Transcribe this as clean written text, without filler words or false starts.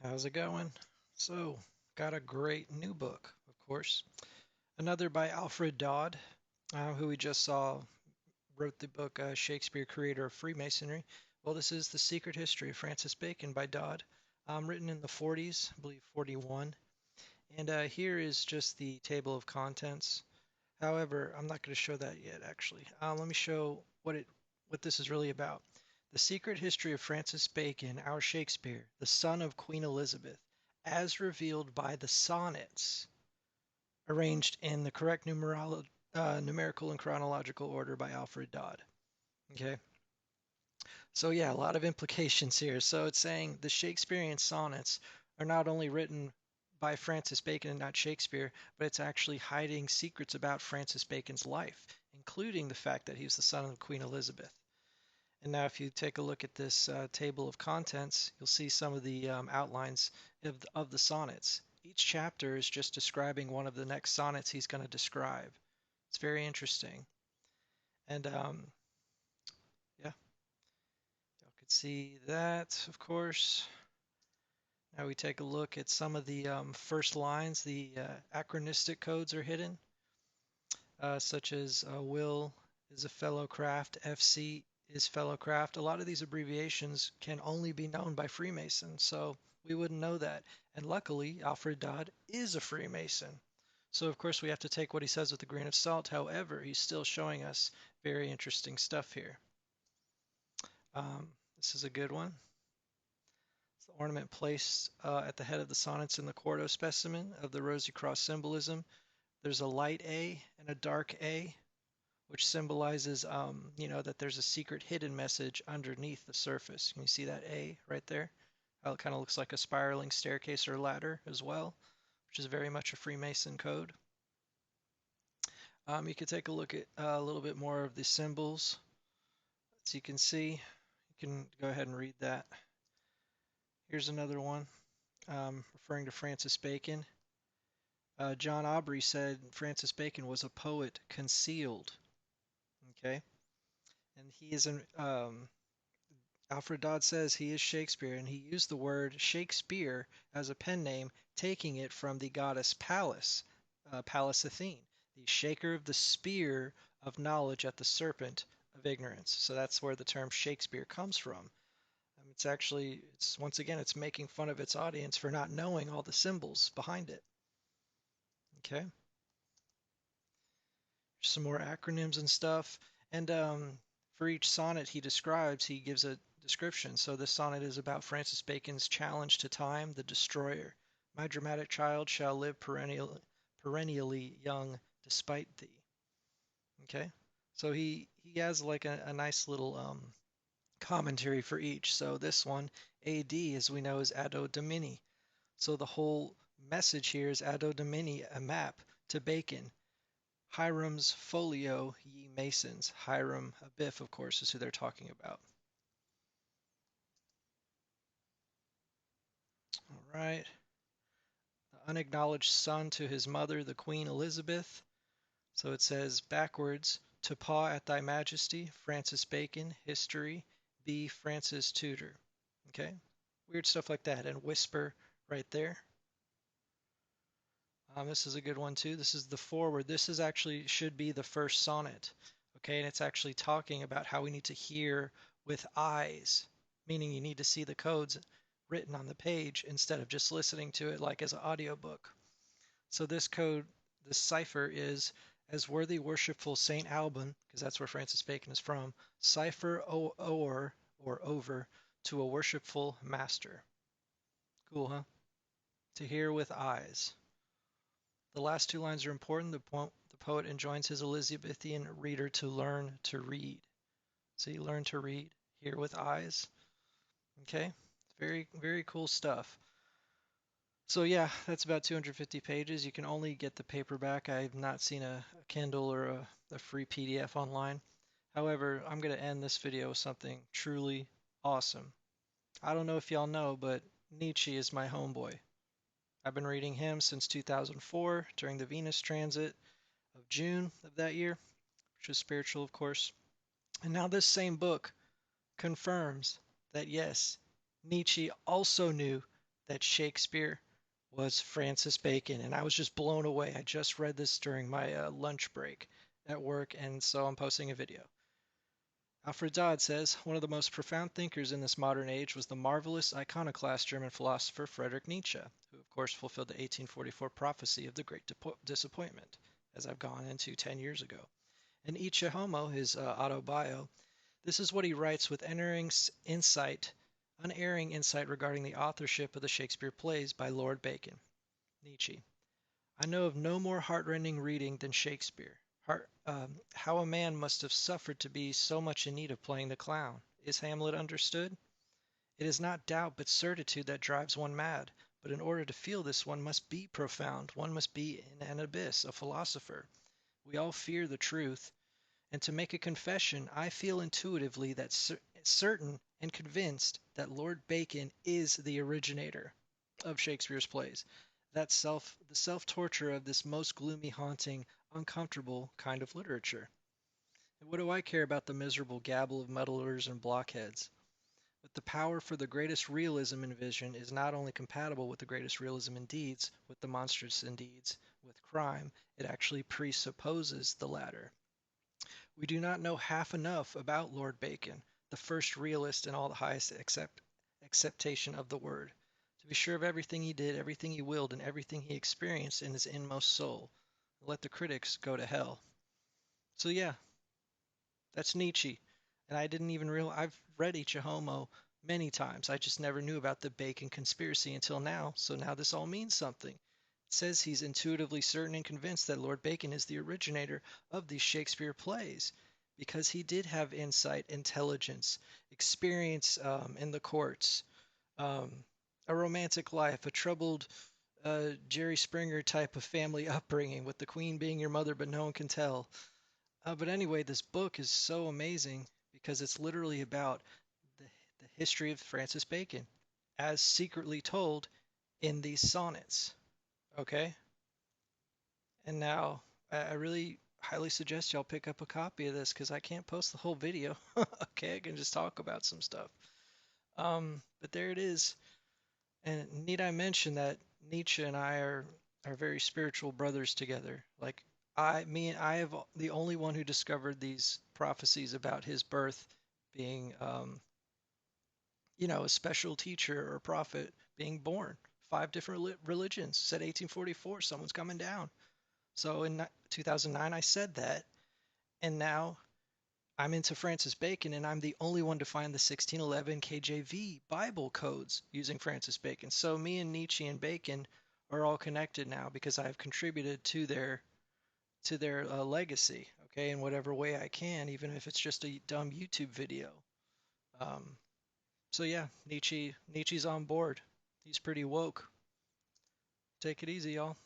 How's it going? So, got a great new book, of course. Another by Alfred Dodd, who we just saw wrote the book Shakespeare, Creator of Freemasonry. Well, this is The Secret History of Francis Bacon by Dodd, written in the 40s, I believe 41. And here is just the table of contents. However, I'm not going to show that yet, actually. Let me show what this is really about. The Secret History of Francis Bacon, our Shakespeare, the son of Queen Elizabeth, as revealed by the sonnets, arranged in the correct numerical and chronological order by Alfred Dodd. Okay, so yeah, a lot of implications here. So it's saying the Shakespearean sonnets are not only written by Francis Bacon and not Shakespeare, but it's actually hiding secrets about Francis Bacon's life, including the fact that he was the son of Queen Elizabeth. And now, if you take a look at this table of contents, you'll see some of the outlines of the sonnets. Each chapter is just describing one of the next sonnets he's going to describe. It's very interesting. And yeah, y'all could see that, of course. Now we take a look at some of the first lines. The acronistic codes are hidden, such as will is a fellow craft, FC is fellow craft. A lot of these abbreviations can only be known by Freemasons, so we wouldn't know that. And luckily, Alfred Dodd is a Freemason. So, of course, we have to take what he says with a grain of salt. However, he's still showing us very interesting stuff here. This is a good one. It's the ornament placed at the head of the sonnets in the quarto specimen of the Rosy Cross symbolism. There's a light A and a dark A, which symbolizes, that there's a secret hidden message underneath the surface. Can you see that A right there? How it kind of looks like a spiraling staircase or ladder as well, which is very much a Freemason code. You could take a look at a little bit more of the symbols. As you can see, you can go ahead and read that. Here's another one referring to Francis Bacon. John Aubrey said Francis Bacon was a poet concealed. Okay, and he is an Alfred Dodd says he is Shakespeare, and he used the word Shakespeare as a pen name, taking it from the goddess Pallas, Pallas Athene, the shaker of the spear of knowledge at the serpent of ignorance. So that's where the term Shakespeare comes from. It's once again, it's making fun of its audience for not knowing all the symbols behind it. Okay, some more acronyms and stuff. And for each sonnet he gives a description. So this sonnet is about Francis Bacon's challenge to time, the destroyer. My dramatic child shall live perennially young despite thee. Okay, so he has like a nice little commentary for each. So this one, AD, as we know, is Addo Domini. So the whole message here is Addo Domini, a map to Bacon. Hiram's folio, ye masons. Hiram Abiff, of course, is who they're talking about. All right. The unacknowledged son to his mother, the Queen Elizabeth. So it says backwards, to paw at thy majesty, Francis Bacon, history, B. Francis Tudor. Okay? Weird stuff like that. And whisper right there. This is a good one too. This is the foreword. This is actually should be the first sonnet. Okay, and it's actually talking about how we need to hear with eyes, meaning you need to see the codes written on the page instead of just listening to it like as an audiobook. So this code, this cipher is as worthy worshipful Saint Alban, because that's where Francis Bacon is from, cipher o'er or over to a worshipful master. Cool, huh? To hear with eyes. The last two lines are important. The poet enjoins his Elizabethan reader to learn to read. So you learn to read, hear with eyes. Okay, very, very cool stuff. So yeah, that's about 250 pages. You can only get the paperback. I've not seen a Kindle or a free PDF online. However, I'm going to end this video with something truly awesome. I don't know if y'all know, but Nietzsche is my homeboy. I've been reading him since 2004 during the Venus transit of June of that year, which was spiritual, of course. And now this same book confirms that yes, Nietzsche also knew that Shakespeare was Francis Bacon, and I was just blown away. I just read this during my lunch break at work, and so I'm posting a video. Alfred Dodd says one of the most profound thinkers in this modern age was the marvelous iconoclast German philosopher Friedrich Nietzsche, who of course fulfilled the 1844 prophecy of the Great Disappointment, as I've gone into 10 years ago. In Ecce Homo, his autobio, this is what he writes with unerring insight regarding the authorship of the Shakespeare plays by Lord Bacon. Nietzsche. I know of no more heartrending reading than Shakespeare. How a man must have suffered to be so much in need of playing the clown. Is Hamlet understood? It is not doubt but certitude that drives one mad. But in order to feel this, one must be profound. One must be in an abyss, a philosopher. We all fear the truth. And to make a confession, I feel intuitively that certain and convinced that Lord Bacon is the originator of Shakespeare's plays. The self-torture of this most gloomy, haunting, uncomfortable kind of literature. And what do I care about the miserable gabble of muddlers and blockheads? But the power for the greatest realism in vision is not only compatible with the greatest realism in deeds, with the monstrous in deeds, with crime, it actually presupposes the latter. We do not know half enough about Lord Bacon, the first realist in all the highest acceptation of the word, to be sure of everything he did, everything he willed, and everything he experienced in his inmost soul. Let the critics go to hell. So yeah, that's Nietzsche. And I didn't even realize, I've read Ecce Homo many times. I just never knew about the Bacon conspiracy until now. So now this all means something. It says he's intuitively certain and convinced that Lord Bacon is the originator of these Shakespeare plays because he did have insight, intelligence, experience in the courts, um, a romantic life, a troubled Jerry Springer type of family upbringing with the queen being your mother, but no one can tell. But anyway, this book is so amazing because it's literally about the, the history of Francis Bacon as secretly told in these sonnets. Okay? And now I really highly suggest y'all pick up a copy of this because I can't post the whole video. Okay, I can just talk about some stuff. But there it is. And need I mention that Nietzsche and I are very spiritual brothers together. Like I have the only one who discovered these prophecies about his birth being, a special teacher or prophet being born. Five different religions. Said 1844, someone's coming down. So in 2009, I said that, and now I'm into Francis Bacon, and I'm the only one to find the 1611 KJV Bible codes using Francis Bacon. So me and Nietzsche and Bacon are all connected now because I've contributed to their legacy, okay, in whatever way I can, even if it's just a dumb YouTube video. Um, so yeah, Nietzsche's on board. He's pretty woke. Take it easy, y'all.